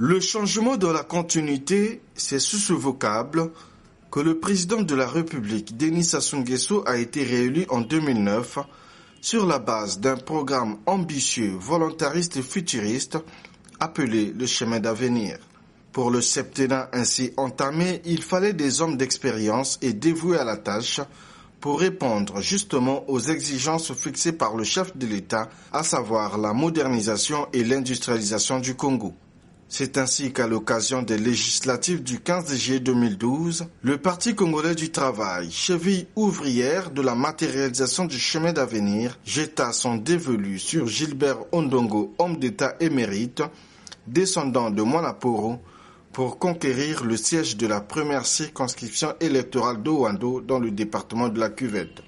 Le changement dans la continuité, c'est sous ce vocable que le président de la République, Denis Sassou Nguesso, a été réélu en 2009 sur la base d'un programme ambitieux, volontariste et futuriste appelé le chemin d'avenir. Pour le septennat ainsi entamé, il fallait des hommes d'expérience et dévoués à la tâche pour répondre justement aux exigences fixées par le chef de l'État, à savoir la modernisation et l'industrialisation du Congo. C'est ainsi qu'à l'occasion des législatives du 15 juillet 2012, le Parti congolais du travail, cheville ouvrière de la matérialisation du chemin d'avenir, jeta son dévolu sur Gilbert Ondongo, homme d'État émérite, descendant de Mwanaporo, pour conquérir le siège de la première circonscription électorale d'Owando dans le département de la Cuvette.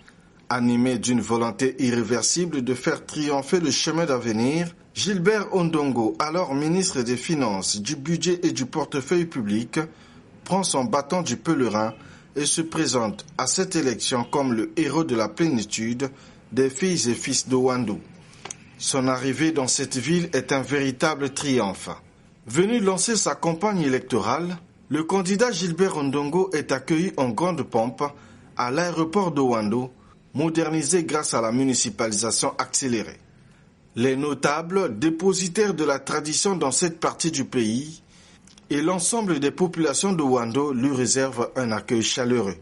Animé d'une volonté irréversible de faire triompher le chemin d'avenir, Gilbert Ondongo, alors ministre des Finances, du Budget et du Portefeuille public, prend son bâton du pèlerin et se présente à cette élection comme le héros de la plénitude des filles et fils d'Owando. Son arrivée dans cette ville est un véritable triomphe. Venu lancer sa campagne électorale, le candidat Gilbert Ondongo est accueilli en grande pompe à l'aéroport d'Owando, modernisé grâce à la municipalisation accélérée. Les notables, dépositaires de la tradition dans cette partie du pays, et l'ensemble des populations d'Owando lui réservent un accueil chaleureux.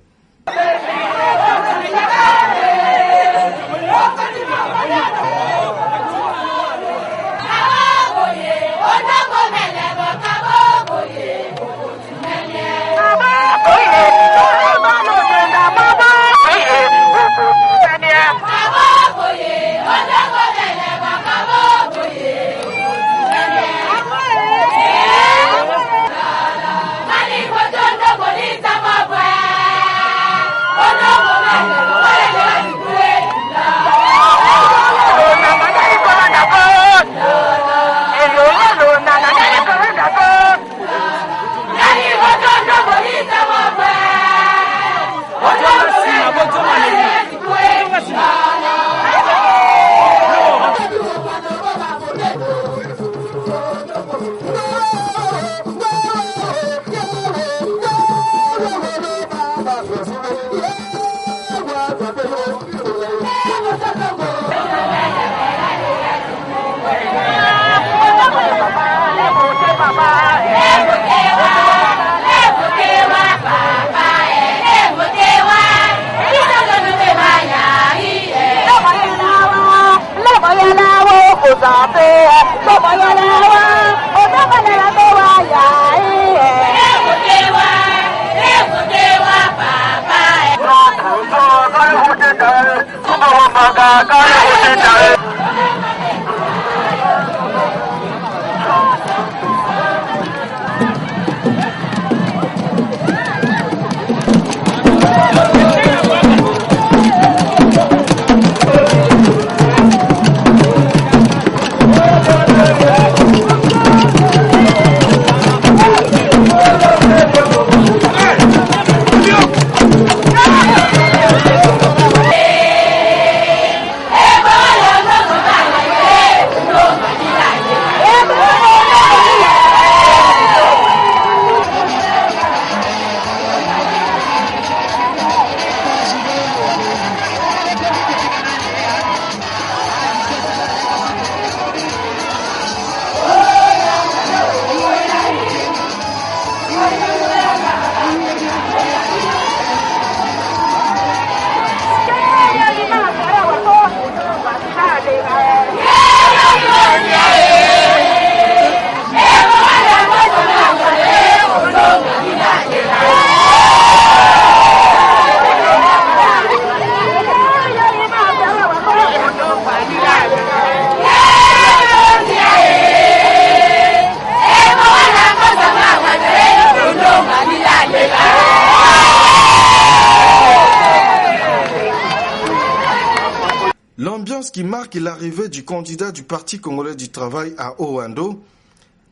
L'ambiance qui marque l'arrivée du candidat du Parti congolais du travail à Owando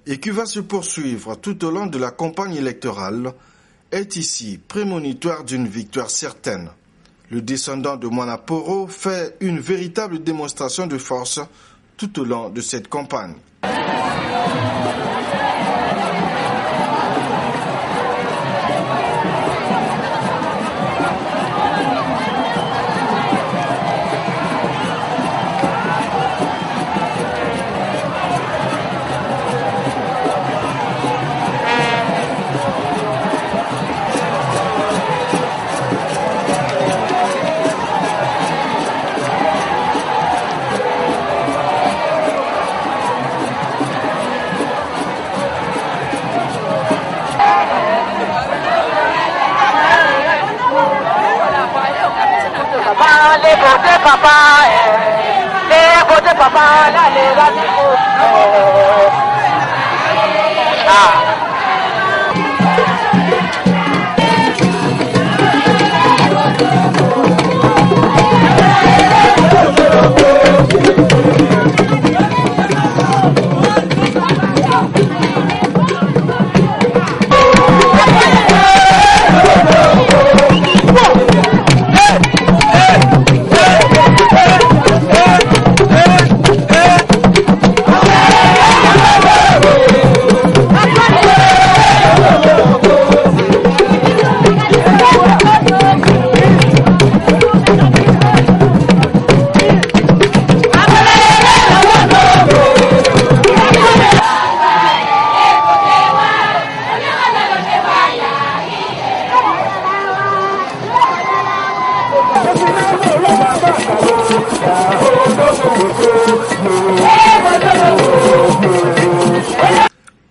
et qui va se poursuivre tout au long de la campagne électorale est ici prémonitoire d'une victoire certaine. Le descendant de Mwanaporo fait une véritable démonstration de force tout au long de cette campagne.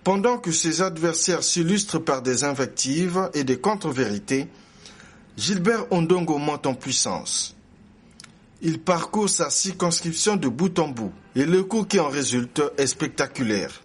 Pendant que ses adversaires s'illustrent par des invectives et des contre-vérités, Gilbert Ondongo monte en puissance. Il parcourt sa circonscription de bout en bout et le coup qui en résulte est spectaculaire.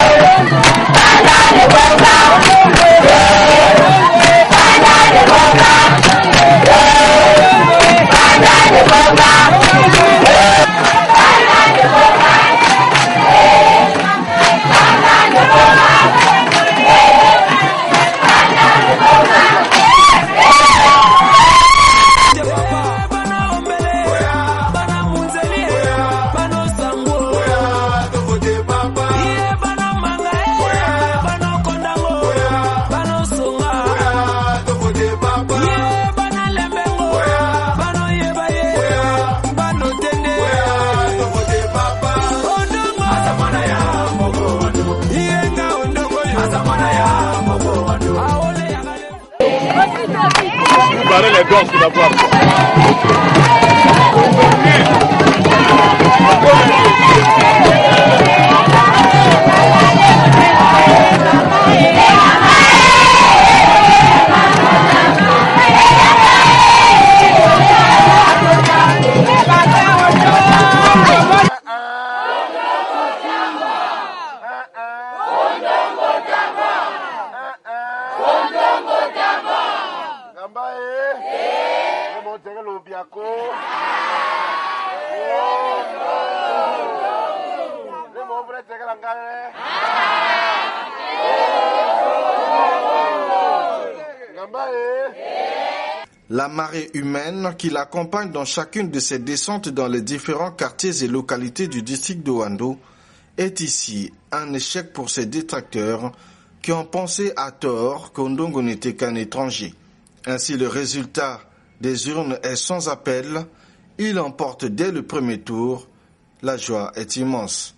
Les gosses d'abord. La marée humaine qui l'accompagne dans chacune de ses descentes dans les différents quartiers et localités du district de Ouando est ici un échec pour ses détracteurs qui ont pensé à tort qu'Ondongo n'était qu'un étranger. Ainsi, le résultat des urnes est sans appel. Il emporte dès le premier tour. La joie est immense.